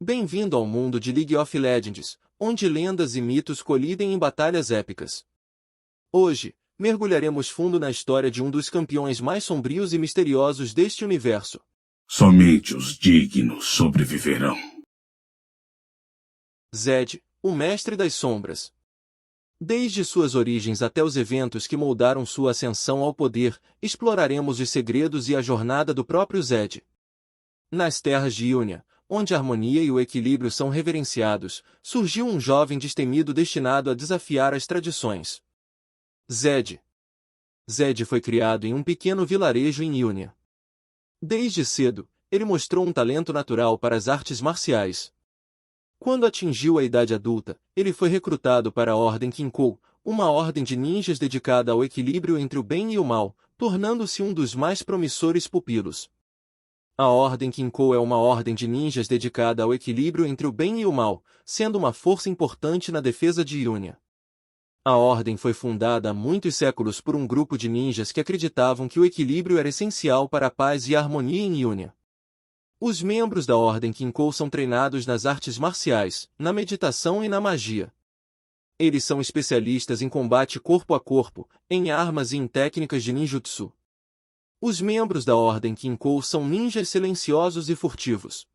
Bem-vindo ao mundo de League of Legends, onde lendas e mitos colidem em batalhas épicas. Hoje, mergulharemos fundo na história de um dos campeões mais sombrios e misteriosos deste universo. Somente os dignos sobreviverão. Zed, o Mestre das Sombras. Desde suas origens até os eventos que moldaram sua ascensão ao poder, exploraremos os segredos e a jornada do próprio Zed. Nas terras de Ionia, onde a harmonia e o equilíbrio são reverenciados, surgiu um jovem destemido destinado a desafiar as tradições. Zed. Zed foi criado em um pequeno vilarejo em Ionia. Desde cedo, ele mostrou um talento natural para as artes marciais. Quando atingiu a idade adulta, ele foi recrutado para a Ordem Kinkou, uma ordem de ninjas dedicada ao equilíbrio entre o bem e o mal, tornando-se um dos mais promissores pupilos. A Ordem Kinkou é uma ordem de ninjas dedicada ao equilíbrio entre o bem e o mal, sendo uma força importante na defesa de Ionia. A ordem foi fundada há muitos séculos por um grupo de ninjas que acreditavam que o equilíbrio era essencial para a paz e a harmonia em Ionia. Os membros da Ordem Kinkou são treinados nas artes marciais, na meditação e na magia. Eles são especialistas em combate corpo a corpo, em armas e em técnicas de ninjutsu. Os membros da Ordem Kinkou são ninjas silenciosos e furtivos.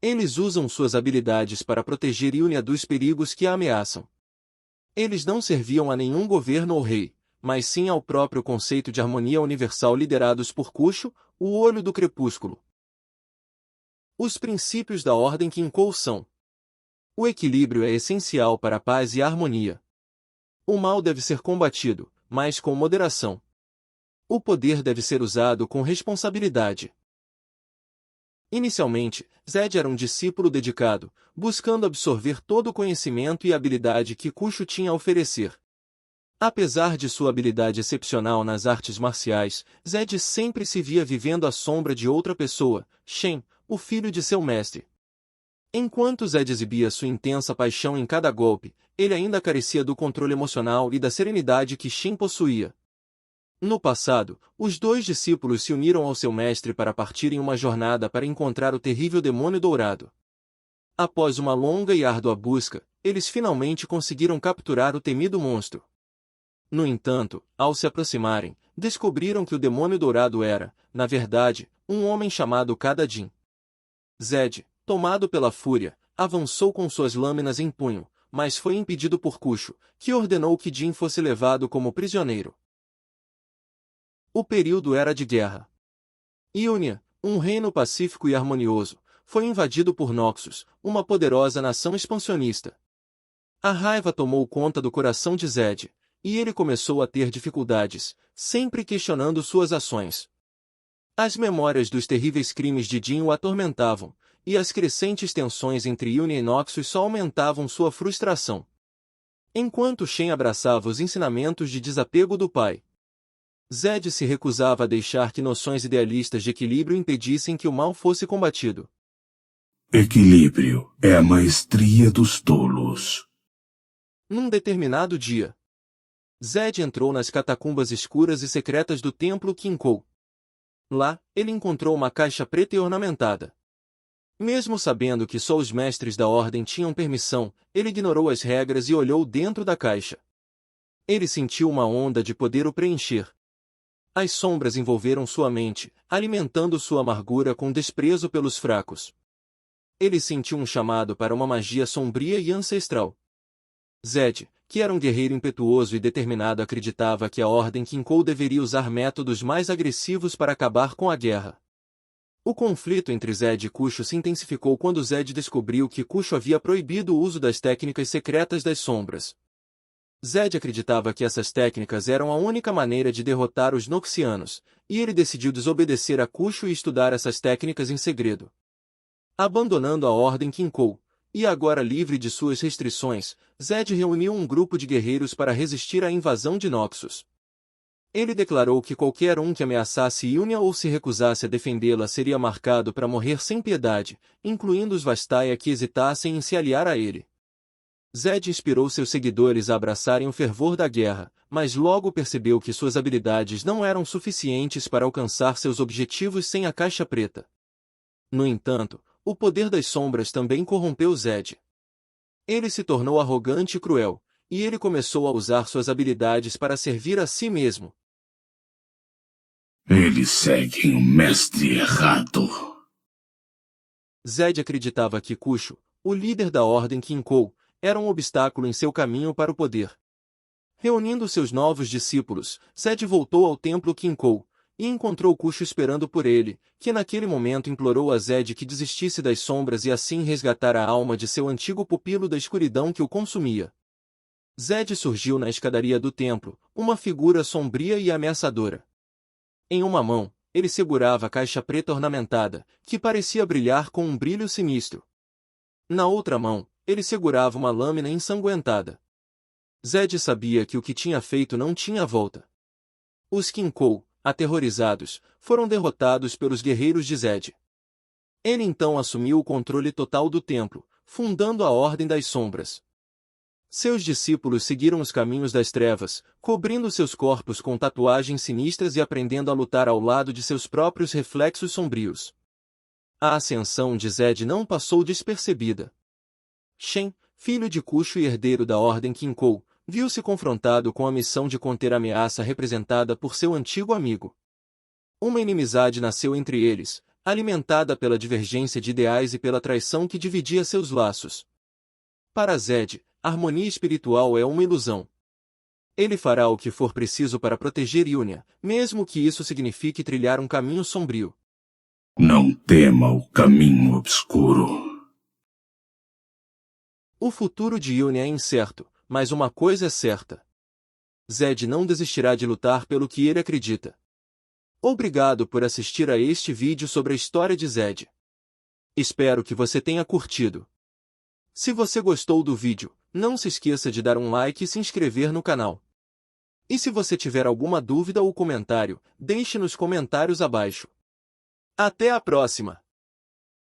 Eles usam suas habilidades para proteger Ionia dos perigos que a ameaçam. Eles não serviam a nenhum governo ou rei, mas sim ao próprio conceito de harmonia universal liderados por Kusho, o Olho do Crepúsculo. Os princípios da Ordem Kinkou são: o equilíbrio é essencial para a paz e a harmonia. O mal deve ser combatido, mas com moderação. O poder deve ser usado com responsabilidade. Inicialmente, Zed era um discípulo dedicado, buscando absorver todo o conhecimento e habilidade que Kusho tinha a oferecer. Apesar de sua habilidade excepcional nas artes marciais, Zed sempre se via vivendo à sombra de outra pessoa, Shen, o filho de seu mestre. Enquanto Zed exibia sua intensa paixão em cada golpe, ele ainda carecia do controle emocional e da serenidade que Shen possuía. No passado, os dois discípulos se uniram ao seu mestre para partir em uma jornada para encontrar o terrível demônio dourado. Após uma longa e árdua busca, eles finalmente conseguiram capturar o temido monstro. No entanto, ao se aproximarem, descobriram que o demônio dourado era, na verdade, um homem chamado Kadadin. Zed, tomado pela fúria, avançou com suas lâminas em punho, mas foi impedido por Kusho, que ordenou que Jin fosse levado como prisioneiro. O período era de guerra. Ionia, um reino pacífico e harmonioso, foi invadido por Noxus, uma poderosa nação expansionista. A raiva tomou conta do coração de Zed, e ele começou a ter dificuldades, sempre questionando suas ações. As memórias dos terríveis crimes de Jin o atormentavam, e as crescentes tensões entre Ionia e Noxus só aumentavam sua frustração. Enquanto Shen abraçava os ensinamentos de desapego do pai, Zed se recusava a deixar que noções idealistas de equilíbrio impedissem que o mal fosse combatido. Equilíbrio é a maestria dos tolos. Num determinado dia, Zed entrou nas catacumbas escuras e secretas do templo Kinkou. Lá, ele encontrou uma caixa preta e ornamentada. Mesmo sabendo que só os mestres da ordem tinham permissão, ele ignorou as regras e olhou dentro da caixa. Ele sentiu uma onda de poder o preencher. As sombras envolveram sua mente, alimentando sua amargura com desprezo pelos fracos. Ele sentiu um chamado para uma magia sombria e ancestral. Zed, que era um guerreiro impetuoso e determinado, acreditava que a Ordem Kinkou deveria usar métodos mais agressivos para acabar com a guerra. O conflito entre Zed e Kusho se intensificou quando Zed descobriu que Kusho havia proibido o uso das técnicas secretas das sombras. Zed acreditava que essas técnicas eram a única maneira de derrotar os Noxianos, e ele decidiu desobedecer a Kusho e estudar essas técnicas em segredo. Abandonando a Ordem Kinkou, e agora livre de suas restrições, Zed reuniu um grupo de guerreiros para resistir à invasão de Noxus. Ele declarou que qualquer um que ameaçasse Ionia ou se recusasse a defendê-la seria marcado para morrer sem piedade, incluindo os Vastaya que hesitassem em se aliar a ele. Zed inspirou seus seguidores a abraçarem o fervor da guerra, mas logo percebeu que suas habilidades não eram suficientes para alcançar seus objetivos sem a caixa preta. No entanto, O poder das sombras também corrompeu Zed. Ele se tornou arrogante e cruel, e ele começou a usar suas habilidades para servir a si mesmo. Eles seguem o mestre errado. Zed acreditava que Kusho, o líder da Ordem Kinkou, era um obstáculo em seu caminho para o poder. Reunindo seus novos discípulos, Zed voltou ao templo Kinkou, e encontrou Kusho esperando por ele, que naquele momento implorou a Zed que desistisse das sombras e assim resgatar a alma de seu antigo pupilo da escuridão que o consumia. Zed surgiu na escadaria do templo, uma figura sombria e ameaçadora. Em uma mão, ele segurava a caixa preta ornamentada, que parecia brilhar com um brilho sinistro. Na outra mão, ele segurava uma lâmina ensanguentada. Zed sabia que o que tinha feito não tinha volta. Os Kinkou, aterrorizados, foram derrotados pelos guerreiros de Zed. Ele então assumiu o controle total do templo, fundando a Ordem das Sombras. Seus discípulos seguiram os caminhos das trevas, cobrindo seus corpos com tatuagens sinistras e aprendendo a lutar ao lado de seus próprios reflexos sombrios. A ascensão de Zed não passou despercebida. Shen, filho de Kusho e herdeiro da Ordem Kinkou, viu-se confrontado com a missão de conter a ameaça representada por seu antigo amigo. Uma inimizade nasceu entre eles, alimentada pela divergência de ideais e pela traição que dividia seus laços. Para Zed, a harmonia espiritual é uma ilusão. Ele fará o que for preciso para proteger Yunia, mesmo que isso signifique trilhar um caminho sombrio. Não tema o caminho obscuro. O futuro de Yunia é incerto, mas uma coisa é certa. Zed não desistirá de lutar pelo que ele acredita. Obrigado por assistir a este vídeo sobre a história de Zed. Espero que você tenha curtido. Se você gostou do vídeo, não se esqueça de dar um like e se inscrever no canal. E se você tiver alguma dúvida ou comentário, deixe nos comentários abaixo. Até a próxima!